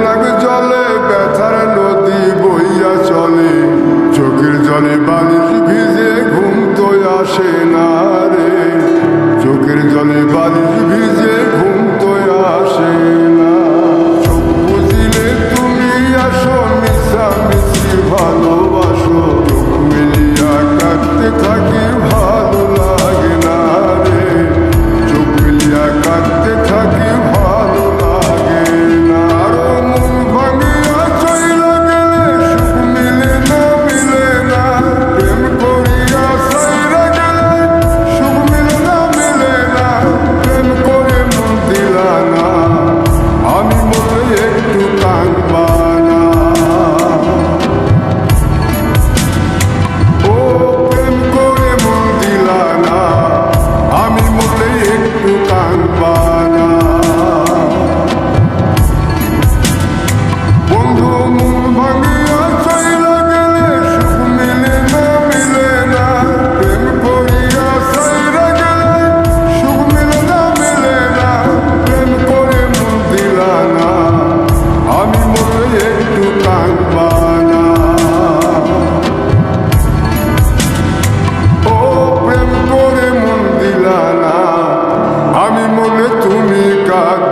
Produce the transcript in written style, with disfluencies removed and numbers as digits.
নাক জলে ব্যথার নদী বইয়া চলে, চোখের জলে বালিশ ভিজে ঘুম তো আসে না রে, চোখের জলে বালিশ ভিজে ঘুম তো আসে না। চোখ বুঝিলে তুমি আসো, মিশামিশি ভালোবাসো, চোখ মিলিয়া কাঁদতে থাকি ভালো লাগে না রে, চোখ মিলিয়া কাঁদতে থাকি ভালো লাগে না। আরো মন ভাঙিয়া চইলা গেলে সুখ মিলে না, মিলে না, প্রেম করিয়া সাইরা গেলে সুখ মিলে না, মিলে না, প্রেম করে মন দিলা না, আমি মনে একটু কাঁদবা না। ও প্রেম করে মন দিলা না, আমি মনে একটু কাঁদবা না। বন্ধু মন ভাঙিয়া চইলা গেলে সুখ মিলে না, মিলে না, প্রেম করিয়া সাইরা গেলে সুখ মিলে না, মিলে না, প্রেম করে মন দিলা না, আমি মনে একটু কাঁদবা না। ও প্রেম করে মন দিলা না, আমি মনে তুমি কাঁদ